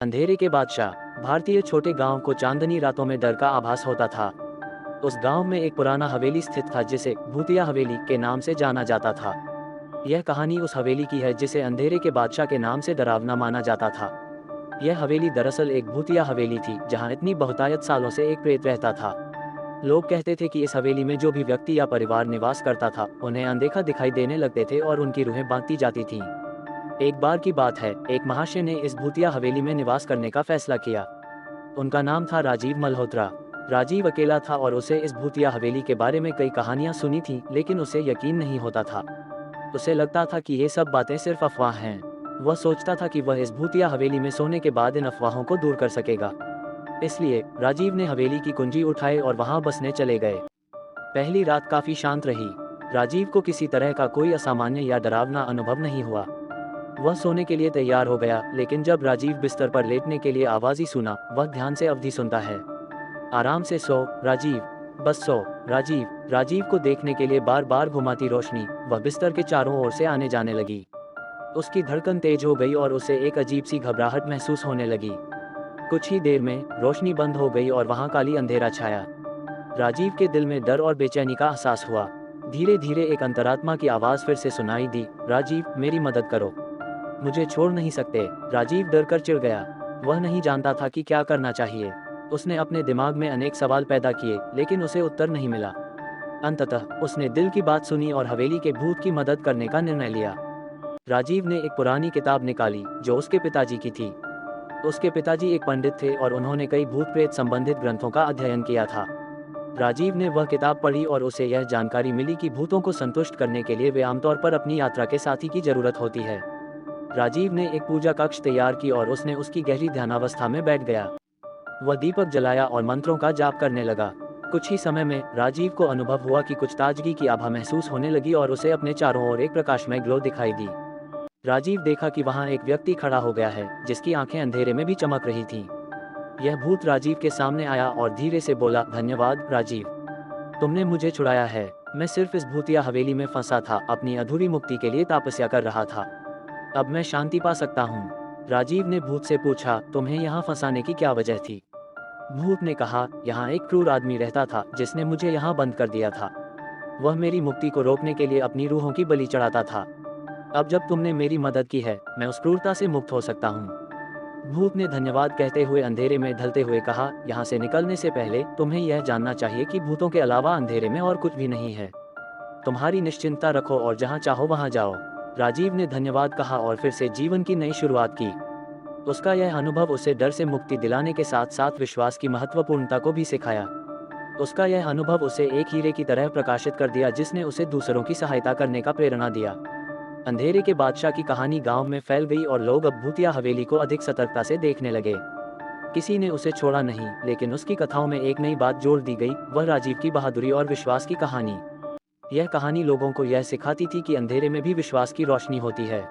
अंधेरे के बादशाह। भारतीय छोटे गांव को चांदनी रातों में डर का आभास होता था। उस गांव में एक पुराना हवेली स्थित था जिसे भूतिया हवेली के नाम से जाना जाता था। यह कहानी उस हवेली की है जिसे अंधेरे के बादशाह के नाम से डरावना माना जाता था। यह हवेली दरअसल एक भूतिया हवेली थी जहां इतनी बहुतायत सालों से एक प्रेत रहता था। लोग कहते थे कि इस हवेली में जो भी व्यक्ति या परिवार निवास करता था उन्हें अनदेखा दिखाई देने लगते थे और उनकी रूहें बांटती जाती थीं। एक बार की बात है, एक महाशय ने इस भूतिया हवेली में निवास करने का फैसला किया। उनका नाम था राजीव मल्होत्रा। राजीव अकेला था और उसे इस भूतिया हवेली के बारे में कई कहानियां सुनी थी, लेकिन उसे यकीन नहीं होता था। उसे लगता था कि ये सब बातें सिर्फ अफवाह हैं। वह सोचता था कि वह इस भूतिया हवेली में सोने के बाद इन अफवाहों को दूर कर सकेगा। इसलिए राजीव ने हवेली की कुंजी उठाई और वहां बसने चले गए। पहली रात काफी शांत रही। राजीव को किसी तरह का कोई असामान्य या डरावना अनुभव नहीं हुआ। वह सोने के लिए तैयार हो गया, लेकिन जब राजीव बिस्तर पर लेटने के लिए आवाज ही सुना, वह ध्यान से अवधि सुनता है। आराम से सो राजीव, बस सो राजीव। राजीव को देखने के लिए बार बार घुमाती रोशनी वह बिस्तर के चारों ओर से आने जाने लगी। उसकी धड़कन तेज हो गई और उसे एक अजीब सी घबराहट महसूस होने लगी। कुछ ही देर में रोशनी बंद हो गई और वहां काली अंधेरा छाया। राजीव के दिल में डर और बेचैनी का एहसास हुआ। धीरे धीरे एक अंतरात्मा की आवाज फिर से सुनाई दी, राजीव मेरी मदद करो, मुझे छोड़ नहीं सकते। राजीव डर कर चिढ़ गया। वह नहीं जानता था कि क्या करना चाहिए। उसने अपने दिमाग में अनेक सवाल पैदा किए, लेकिन उसे उत्तर नहीं मिला। अंततः उसने दिल की बात सुनी और हवेली के भूत की मदद करने का निर्णय लिया। राजीव ने एक पुरानी किताब निकाली जो उसके पिताजी की थी। उसके पिताजी एक पंडित थे और उन्होंने कई भूत प्रेत संबंधित ग्रंथों का अध्ययन किया था। राजीव ने वह किताब पढ़ी और उसे यह जानकारी मिली कि भूतों को संतुष्ट करने के लिए वे आमतौर पर अपनी यात्रा के साथी की जरूरत होती है। राजीव ने एक पूजा कक्ष तैयार की और उसने उसकी गहरी ध्यानावस्था में बैठ गया। वह दीपक जलाया और मंत्रों का जाप करने लगा। कुछ ही समय में राजीव को अनुभव हुआ कि कुछ ताजगी की आभा महसूस होने लगी और उसे अपने चारों ओर एक प्रकाशमय ग्लो दिखाई दी। राजीव देखा कि वहां एक व्यक्ति खड़ा हो गया है जिसकी आंखें अंधेरे में भी चमक रही थीं। यह भूत राजीव के सामने आया और धीरे से बोला, धन्यवाद राजीव, तुमने मुझे छुड़ाया है। मैं सिर्फ इस भूतिया हवेली में फंसा था, अपनी अधूरी मुक्ति के लिए तपस्या कर रहा था। अब मैं शांति पा सकता हूँ। राजीव ने भूत से पूछा, तुम्हें यहाँ फंसाने की क्या वजह थी? भूत ने कहा, यहाँ एक क्रूर आदमी रहता था जिसने मुझे यहाँ बंद कर दिया था। वह मेरी मुक्ति को रोकने के लिए अपनी रूहों की बलि चढ़ाता था। अब जब तुमने मेरी मदद की है, मैं उस क्रूरता से मुक्त हो सकता हूँ। भूत ने धन्यवाद कहते हुए अंधेरे में ढलते हुए कहा, यहाँ से निकलने से पहले तुम्हें यह जानना चाहिए कि भूतों के अलावा अंधेरे में और कुछ भी नहीं है। तुम्हारी निश्चिंतता रखो और जहाँ चाहो वहाँ जाओ। राजीव ने धन्यवाद कहा और फिर से जीवन की नई शुरुआत की। उसका यह अनुभव उसे डर से मुक्ति दिलाने के साथ साथ विश्वास की महत्वपूर्णता को भी सिखाया। उसका यह अनुभव उसे एक हीरे की तरह प्रकाशित कर दिया जिसने उसे दूसरों की सहायता करने का प्रेरणा दिया। अंधेरे के बादशाह की कहानी गांव में फैल गई और लोग अब भूतिया हवेली को अधिक सतर्कता से देखने लगे। किसी ने उसे छोड़ा नहीं, लेकिन उसकी कथाओं में एक नई बात जोड़ दी गई, वह राजीव की बहादुरी और विश्वास की कहानी। यह कहानी लोगों को यह सिखाती थी कि अंधेरे में भी विश्वास की रोशनी होती है।